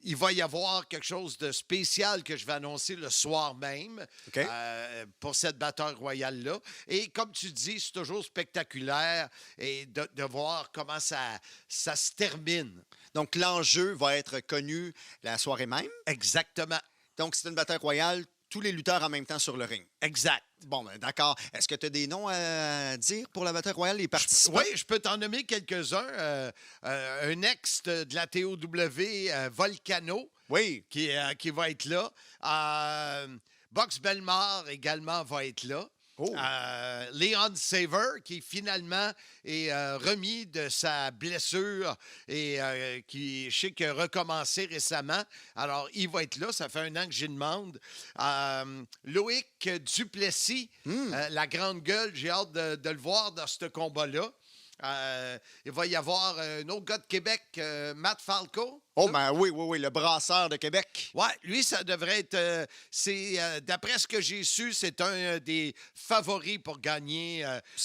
Il va y avoir quelque chose de spécial que je vais annoncer le soir même OK. pour cette bataille royale-là. Et comme tu dis, c'est toujours spectaculaire et de voir comment ça se termine. Donc, l'enjeu va être connu la soirée même. Exactement. Donc, c'est une bataille royale, tous les lutteurs en même temps sur le ring. Exact. Bon, ben, d'accord. Est-ce que tu as des noms à dire pour la bataille royale, les participants? Oui, je peux t'en nommer quelques-uns. Un ex de la TOW, Volcano, Oui. qui va être là. Box Belmar également va être là. Oh. Leon Saver, qui finalement est remis de sa blessure et qui, je sais qu'il a recommencé récemment. Alors, il va être là. Ça fait 1 an que j'y demande. Loïc Duplessis, la grande gueule, j'ai hâte de le voir dans ce combat-là. Il va y avoir un autre gars de Québec, Matt Falco. Oh, ben oui, le brasseur de Québec. Oui, lui, ça devrait être... d'après ce que j'ai su, c'est un des favoris pour gagner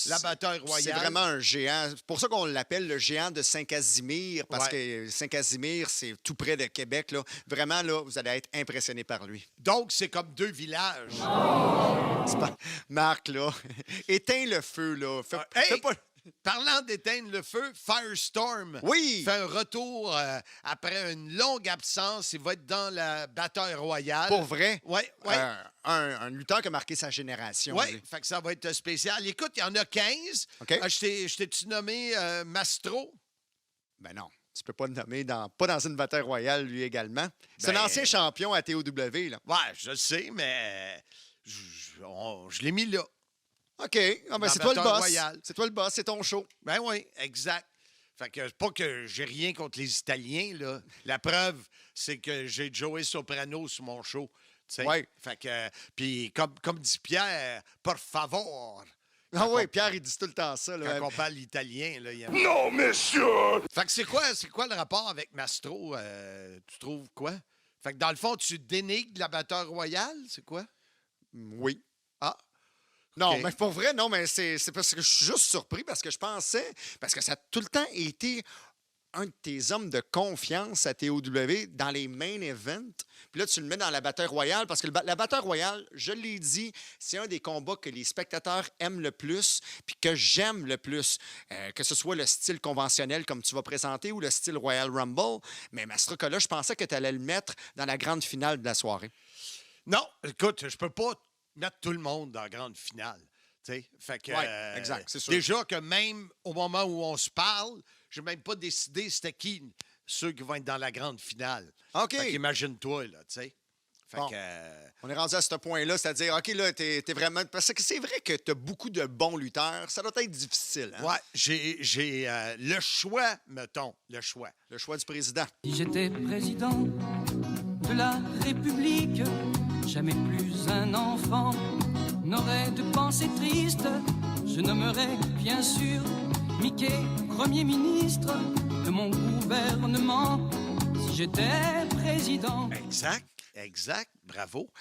la bataille royale. C'est vraiment un géant. C'est pour ça qu'on l'appelle le géant de Saint-Casimir, parce que Saint-Casimir, c'est tout près de Québec. Là. Vraiment, là, vous allez être impressionné par lui. Donc, c'est comme 2 villages. C'est pas... Marc, là, éteins le feu, là. Fais pas... Parlant d'éteindre le feu, Firestorm fait un retour après une longue absence. Il va être dans la bataille royale. Pour vrai? Oui. Un lutteur qui a marqué sa génération. Oui, fait que ça va être spécial. Écoute, il y en a 15. OK. Je t'ai-tu nommé Mastro? Ben non. Tu peux pas le nommer pas dans une bataille royale, lui également. C'est un ancien champion à TOW, là. Oui, je le sais, mais je l'ai mis là. OK. Ah, ben c'est toi le boss. Royale. C'est toi le boss, c'est ton show. Ben oui, exact. Fait que pas que j'ai rien contre les Italiens, là. La preuve, c'est que j'ai Joey Soprano sur mon show. Oui. Fait que, puis comme dit Pierre, por favor. Ah oui, Pierre, il dit tout le temps ça. Là. Quand on parle italien, là, il aime... Non, monsieur! Fait que c'est quoi le rapport avec Mastro? Tu trouves quoi? Fait que dans le fond, tu dénigres la bataille royale, c'est quoi? Oui. Ah. Non, Okay. mais pour vrai, non, mais c'est parce que je suis juste surpris parce que je pensais, parce que ça a tout le temps été un de tes hommes de confiance à TOW dans les main events. Puis là, tu le mets dans la bataille royale parce que la bataille royale, je l'ai dit, c'est un des combats que les spectateurs aiment le plus puis que j'aime le plus. Que ce soit le style conventionnel comme tu vas présenter ou le style Royal Rumble. Mais Mastrocola, je pensais que tu allais le mettre dans la grande finale de la soirée. Non, écoute, je peux pas mettre tout le monde dans la grande finale. Fait que, exact, c'est sûr. Déjà que même au moment où on se parle, je n'ai même pas décidé c'était qui ceux qui vont être dans la grande finale. OK. Fait qu'imagine-toi, là, tu sais. Bon. On est rendu à ce point-là, c'est-à-dire, OK, là, t'es vraiment... Parce que c'est vrai que tu as beaucoup de bons lutteurs. Ça doit être difficile. Hein? Ouais, j'ai le choix, mettons, le choix. Le choix du président. Si j'étais président de la République, jamais plus un enfant n'aurait de pensée triste. Je nommerais bien sûr Mickey Premier ministre de mon gouvernement si j'étais président. Exact, bravo.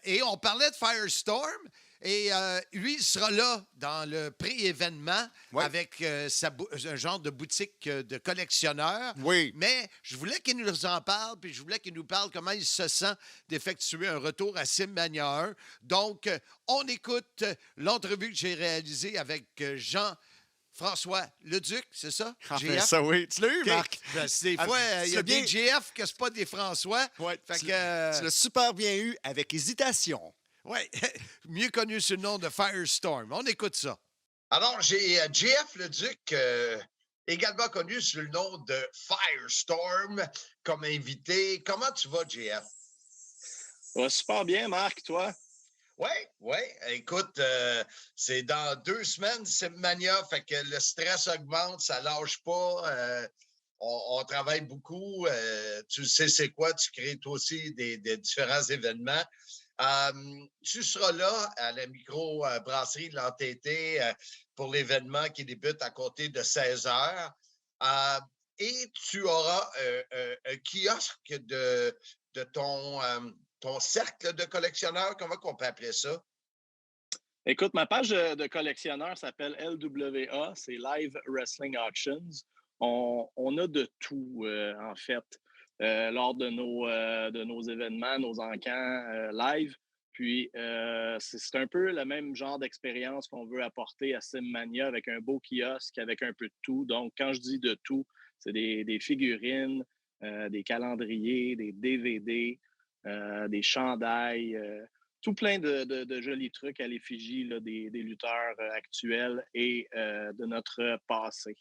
Et on parlait de Firestorm. Et lui, il sera là dans le pré-événement avec un genre de boutique de collectionneur. Oui. Mais je voulais qu'il nous en parle, puis je voulais qu'il nous parle comment il se sent d'effectuer un retour à Simmania 1. Donc, on écoute l'entrevue que j'ai réalisée avec Jean-François Leduc, c'est ça? GF? Ça, oui. Tu l'as eu, Marc? Ben, des fois, il y a des GF que c'est pas des François. Ouais, fait tu que, l'as super bien eu avec hésitation. Oui, mieux connu sous le nom de Firestorm. On écoute ça. Alors, j'ai JF Leduc, également connu sous le nom de Firestorm, comme invité. Comment tu vas, JF? Ça va super bien, Marc, toi? Oui. Écoute, c'est dans 2 semaines, Simmania, fait que le stress augmente, ça lâche pas. On travaille beaucoup. Tu sais c'est quoi, tu crées toi aussi des différents événements. Tu seras là à la micro-brasserie de l'Entêté pour l'événement qui débute à compter de 16 heures. Et tu auras un kiosque de ton cercle de collectionneurs. Comment on peut appeler ça? Écoute, ma page de collectionneur s'appelle LWA, c'est Live Wrestling Auctions. On a de tout, en fait, lors de nos événements, nos encans live. Puis, c'est un peu le même genre d'expérience qu'on veut apporter à Simmania avec un beau kiosque, avec un peu de tout. Donc, quand je dis de tout, c'est des figurines, des calendriers, des DVD, des chandails, tout plein de jolis trucs à l'effigie des lutteurs actuels et de notre passé.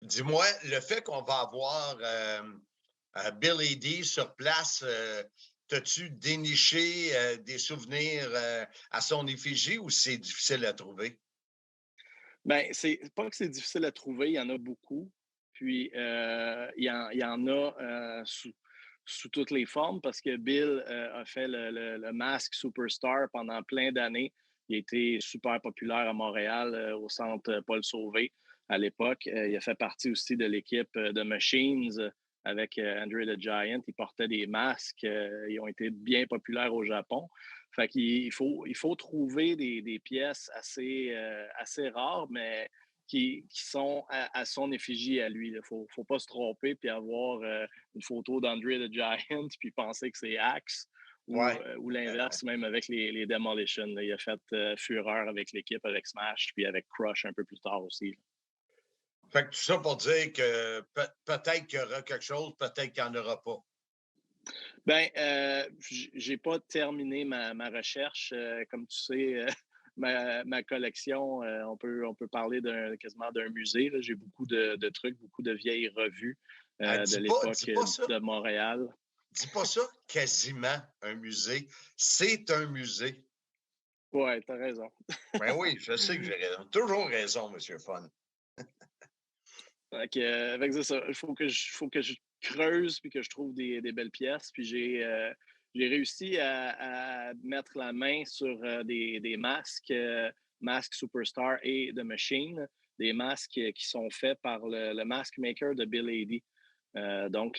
Dis-moi, le fait qu'on va avoir Bill Eadie sur place, t'as-tu déniché des souvenirs à son effigie ou c'est difficile à trouver? Bien, c'est pas que c'est difficile à trouver, il y en a beaucoup. Puis, il y en a sous toutes les formes parce que Bill a fait le Mask Superstar pendant plein d'années. Il a été super populaire à Montréal, au centre Paul Sauvé à l'époque. Il a fait partie aussi de l'équipe de Machines avec Andre the Giant. Il portait des masques. Ils ont été bien populaires au Japon. Fait qu'il faut trouver des pièces assez rares, mais qui sont à son effigie à lui. Il ne faut pas se tromper puis avoir une photo d'Andre the Giant puis penser que c'est Axe ou l'inverse, même avec les Demolition. Là. Il a fait fureur avec l'équipe, avec Smash puis avec Crush un peu plus tard aussi. Là. Fait que tout ça pour dire que peut-être qu'il y aura quelque chose, peut-être qu'il n'y en aura pas. Bien, j'ai pas terminé ma recherche. Comme tu sais, ma collection, on peut parler quasiment d'un musée. Là. J'ai beaucoup de trucs, beaucoup de vieilles revues de l'époque de Montréal. Dis pas ça, quasiment un musée. C'est un musée. Oui, tu as raison. Ben oui, je sais que j'ai raison. Toujours raison, M. Fun. Fait que c'est ça. Il faut que je creuse puis que je trouve des belles pièces. Puis j'ai réussi à mettre la main sur des masques, Mask Superstar et The Machine, des masques qui sont faits par le mask maker de Bill Eadie. Donc,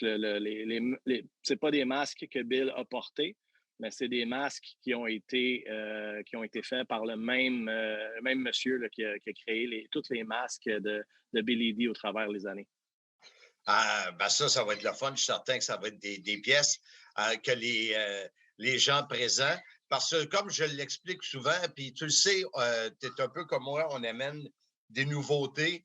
c'est pas des masques que Bill a portés, mais c'est des masques qui ont été faits par le même monsieur là, qui a créé tous les masques de Bill Eadie au travers les années. Ben ça va être le fun. Je suis certain que ça va être des pièces que les gens présents, parce que comme je l'explique souvent, puis tu le sais, tu es un peu comme moi, on amène des nouveautés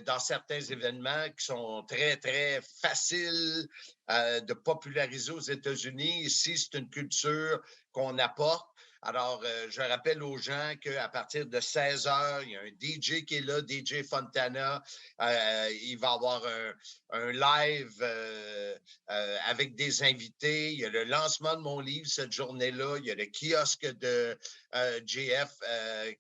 dans certains événements qui sont très, très faciles de populariser aux États-Unis. Ici, c'est une culture qu'on apporte. Alors, je rappelle aux gens qu'à partir de 16 heures, il y a un DJ qui est là, DJ Fontana. Il va y avoir un live avec des invités. Il y a le lancement de mon livre cette journée-là. Il y a le kiosque de JF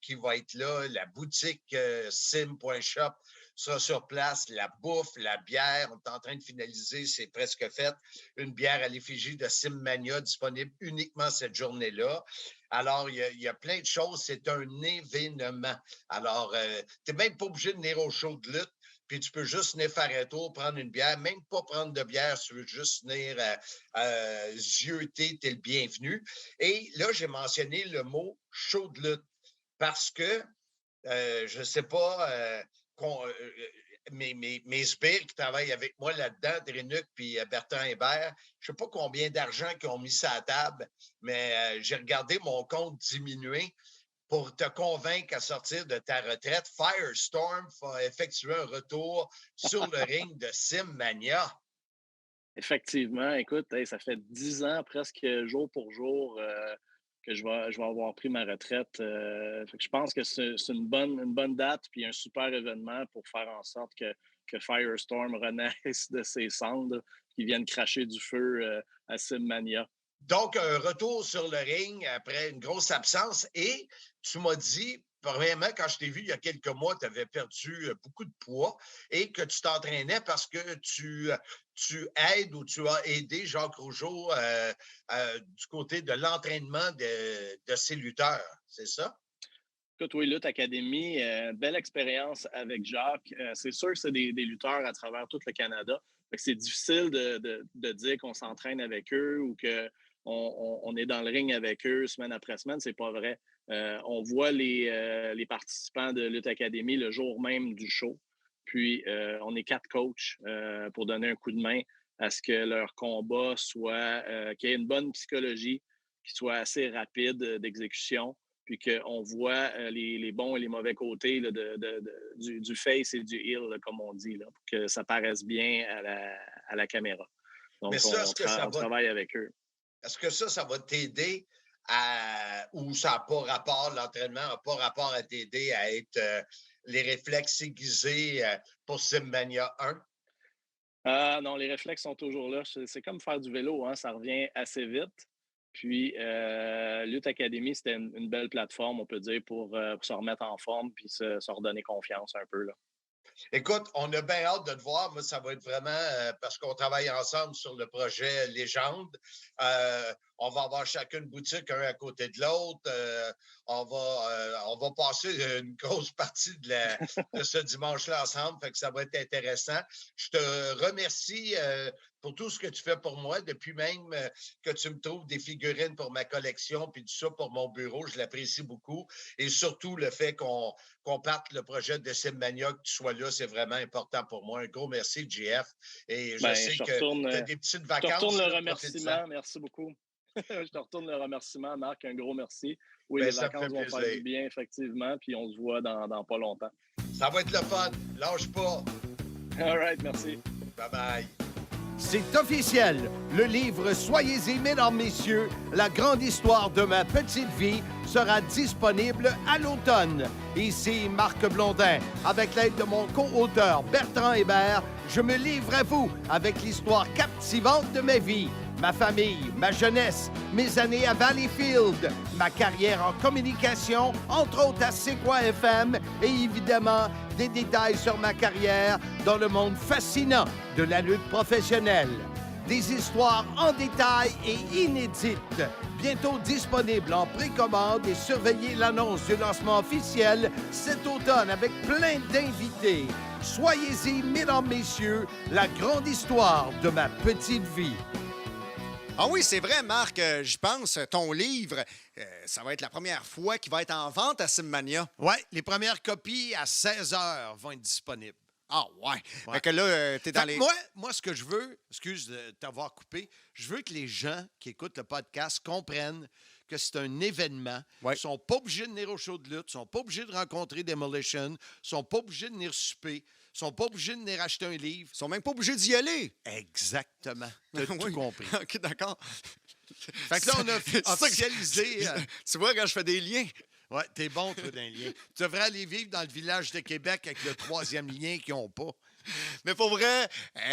qui va être là. La boutique sim.shop sera sur place. La bouffe, la bière, on est en train de finaliser, c'est presque fait. Une bière à l'effigie de Simmania disponible uniquement cette journée-là. Alors, il y a plein de choses. C'est un événement. Alors, tu n'es même pas obligé de venir au show de lutte, puis tu peux juste venir faire un tour, prendre une bière, même pas prendre de bière, si tu veux juste venir zioter, tu es le bienvenu. Et là, j'ai mentionné le mot show de lutte parce que, je ne sais pas, mes sbires qui travaillent avec moi là-dedans, Drénuc puis Bertrand Hébert, je ne sais pas combien d'argent qu'ils ont mis ça à table, mais j'ai regardé mon compte diminuer. Pour te convaincre à sortir de ta retraite, Firestorm va effectuer un retour sur le ring de Simmania. Effectivement, écoute, ça fait 10 ans presque jour pour jour je vais avoir pris ma retraite. Fait que je pense que c'est une bonne date puis un super événement pour faire en sorte que Firestorm renaisse de ses cendres, qu'ils viennent cracher du feu à Simmania. Donc, un retour sur le ring après une grosse absence. Et tu m'as dit, premièrement, quand je t'ai vu il y a quelques mois, tu avais perdu beaucoup de poids et que tu t'entraînais parce que tu aides ou tu as aidé Jacques Rougeau du côté de l'entraînement de ses lutteurs. C'est ça? Écoute, oui, Lutte Academy, belle expérience avec Jacques. C'est sûr que c'est des lutteurs à travers tout le Canada. Fait que c'est difficile de dire qu'on s'entraîne avec eux ou qu'on est dans le ring avec eux semaine après semaine. C'est pas vrai. On voit les participants de Lutte Academy le jour même du show. Puis, on est 4 coachs pour donner un coup de main à ce que leur combat soit, qu'il y ait une bonne psychologie, qu'il soit assez rapide d'exécution, puis qu'on voit les bons et les mauvais côtés là, du face et du heel, là, comme on dit, là, pour que ça paraisse bien à la caméra. Donc, mais ça, on travaille avec eux. Est-ce que ça va t'aider ou ça n'a pas rapport, l'entraînement n'a pas rapport à t'aider à être les réflexes aiguisés pour Simmania 1? Non, les réflexes sont toujours là. C'est comme faire du vélo, hein, ça revient assez vite. Puis, Lutte Academy, c'était une belle plateforme, on peut dire, pour se remettre en forme puis se redonner confiance un peu, là. Écoute, on a bien hâte de te voir. Moi, ça va être vraiment parce qu'on travaille ensemble sur le projet Légende. On va avoir chacune boutique, un à côté de l'autre. On va passer une grosse partie de ce dimanche-là ensemble. Fait que ça va être intéressant. Je te remercie pour tout ce que tu fais pour moi, depuis même que tu me trouves des figurines pour ma collection puis tout ça pour mon bureau. Je l'apprécie beaucoup. Et surtout, le fait qu'on parte le projet de Simmania, que tu sois là, c'est vraiment important pour moi. Un gros merci, JF. Et je sais que tu as des petites vacances. Je te retourne le remerciement. Merci beaucoup. Je te retourne le remerciement, Marc. Un gros merci. Oui, les vacances vont faire du bien, effectivement, puis on se voit dans pas longtemps. Ça va être le fun. Lâche pas. All right, merci. Bye-bye. C'est officiel. Le livre Soyez-y, mesdames, messieurs, la grande histoire de ma petite vie sera disponible à l'automne. Ici Marc Blondin. Avec l'aide de mon co-auteur Bertrand Hébert, je me livre à vous avec l'histoire captivante de ma vie. Ma famille, ma jeunesse, mes années à Valleyfield, ma carrière en communication, entre autres à C'est quoi FM, et évidemment des détails sur ma carrière dans le monde fascinant de la lutte professionnelle. Des histoires en détail et inédites, bientôt disponibles en précommande et surveillez l'annonce du lancement officiel cet automne avec plein d'invités. Soyez-y, mesdames, messieurs, la grande histoire de ma petite vie. Ah oui, c'est vrai, Marc, j'y pense. Ton livre, ça va être la première fois qu'il va être en vente à Simmania. Oui, les premières copies à 16h vont être disponibles. Ah ouais. Fait que là, t'es dans les... Moi, ce que je veux, excuse de t'avoir coupé, je veux que les gens qui écoutent le podcast comprennent que c'est un événement. Ils ne sont pas obligés de venir au show de lutte, ils ne sont pas obligés de rencontrer Demolition, ils ne sont pas obligés de venir souper, ils ne sont pas obligés de venir acheter un livre. Ils sont même pas obligés d'y aller. Exactement. Tu as tout compris. OK, d'accord. Fait que là, on a officialisé... Tu vois, quand je fais des liens... Oui, t'es bon, toi, d'un lien. Tu devrais aller vivre dans le village de Québec avec le 3e lien qu'ils n'ont pas. Mais pour vrai,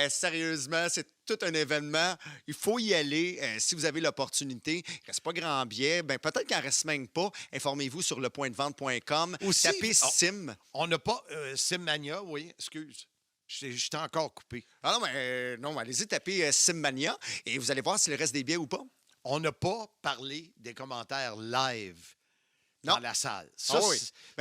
sérieusement, c'est tout un événement. Il faut y aller si vous avez l'opportunité. Il ne reste pas grand billet. Ben, peut-être qu'il n'en reste même pas. Informez-vous sur lepointdevente.com. Aussi, tapez Sim. On n'a pas Simmania, oui, excuse. Je t'ai encore coupé. Ah non, mais non, allez-y, tapez Simmania et vous allez voir si le reste des billets ou pas. On n'a pas parlé des commentaires live. Dans la salle. Ça,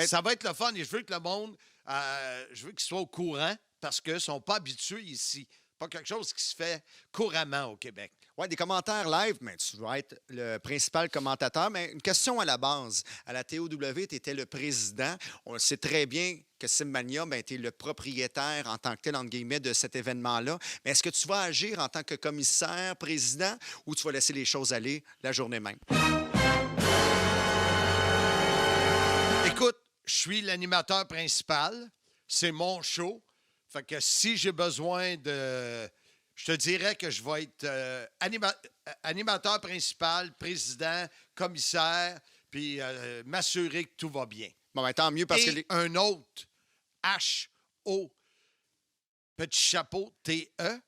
ça va être le fun et je veux que le monde, je veux qu'ils soient au courant parce qu'ils ne sont pas habitués ici. Pas quelque chose qui se fait couramment au Québec. Oui, des commentaires live, mais tu vas être le principal commentateur. Mais une question à la base. À la TOW, tu étais le président. On sait très bien que Simmania, tu es le propriétaire en tant que tel, entre guillemets, de cet événement-là. Mais est-ce que tu vas agir en tant que commissaire, président, ou tu vas laisser les choses aller la journée même? Écoute, je suis l'animateur principal. C'est mon show. Fait que si j'ai besoin de... Je te dirais que je vais être animateur principal, président, commissaire, puis m'assurer que tout va bien. Bon, ben, tant mieux parce que... un autre, H-O, petit chapeau, T-E,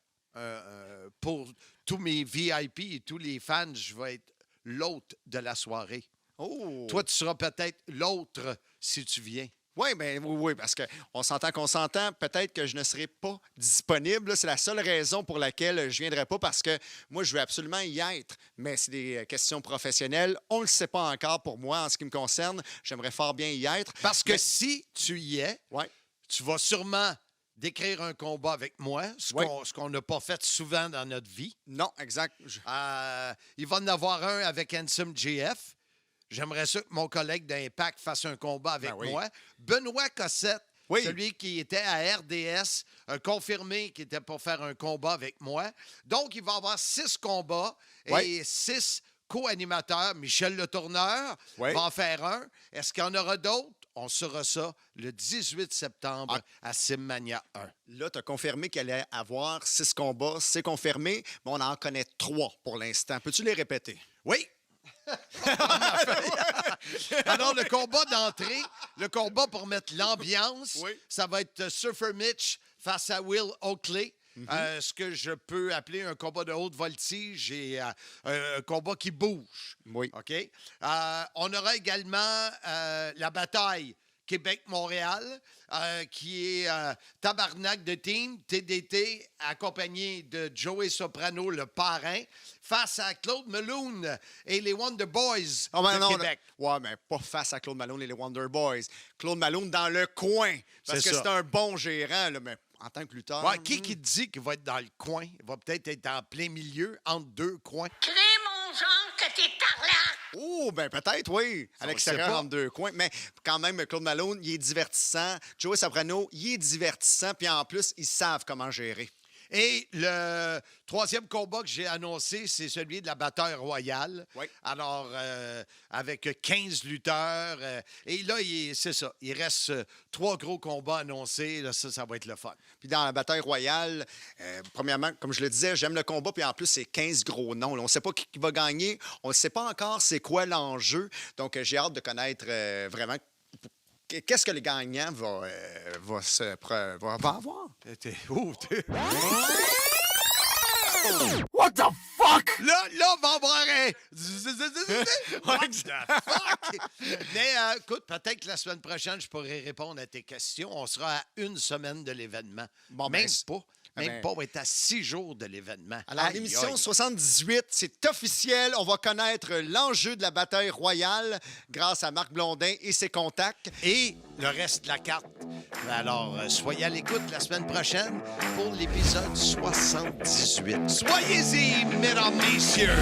pour tous mes VIP et tous les fans, je vais être l'hôte de la soirée. Oh! Toi, tu seras peut-être l'autre si tu viens. Oui, parce qu'on s'entend qu'on s'entend. Peut-être que je ne serai pas disponible. C'est la seule raison pour laquelle je ne viendrai pas, parce que moi, je veux absolument y être. Mais c'est des questions professionnelles. On ne le sait pas encore pour moi en ce qui me concerne. J'aimerais fort bien y être. Parce que si tu y es, tu vas sûrement décrire un combat avec moi, ce qu'on n'a pas fait souvent dans notre vie. Non, exact. Il va en avoir un avec Handsome GF. J'aimerais ça que mon collègue d'Impact fasse un combat avec moi. Benoît Cossette, celui qui était à RDS, a confirmé qu'il était pour faire un combat avec moi. Donc, il va y avoir 6 combats et 6 co-animateurs. Michel Le Tourneur va en faire un. Est-ce qu'il y en aura d'autres? On saura ça le 18 septembre à Simmania 1. Là, tu as confirmé qu'il allait avoir 6 combats. C'est confirmé, mais on en connaît 3 pour l'instant. Peux-tu les répéter? Oui. Alors, le combat d'entrée, le combat pour mettre l'ambiance, ça va être Surfer Mitch face à Will Oakley. Ce que je peux appeler un combat de haute voltige et un combat qui bouge. Oui. OK? On aura également la bataille Québec-Montréal, qui est Tabarnak de Team, TDT, accompagné de Joey Soprano, le parrain, face à Claude Malone et les Wonder Boys de Québec. Mais pas face à Claude Malone et les Wonder Boys. Claude Malone dans le coin, parce que c'est un bon gérant, là, mais en tant que lutteur... Qui te dit qu'il va être dans le coin? Il va peut-être être en plein milieu, entre 2 coins. Crée mon genre que t'es tarlac! Oh, ben peut-être, oui. À l'extérieur, entre 2 coins. Mais quand même, Claude Malone, il est divertissant. Joey Soprano, il est divertissant. Puis en plus, ils savent comment gérer. Et le 3e combat que j'ai annoncé, c'est celui de la bataille royale. Alors, avec 15 lutteurs. Et là, c'est ça. Il reste 3 gros combats annoncés. Là, ça va être le fun. Puis dans la bataille royale, premièrement, comme je le disais, j'aime le combat. Puis en plus, c'est 15 gros noms. Là, on ne sait pas qui va gagner. On ne sait pas encore c'est quoi l'enjeu. Donc, j'ai hâte de connaître vraiment... Qu'est-ce que le gagnant va avoir? What the fuck? Là, m'embrasser! What the fuck? Mais écoute, peut-être que la semaine prochaine, je pourrai répondre à tes questions. On sera à 1 semaine de l'événement. Même pas. On va être à 6 jours de l'événement. Alors, l'émission 78, c'est officiel. On va connaître l'enjeu de la bataille royale grâce à Marc Blondin et ses contacts. Et le reste de la carte. Alors, soyez à l'écoute la semaine prochaine pour l'épisode 78. Soyez-y, mesdames, messieurs!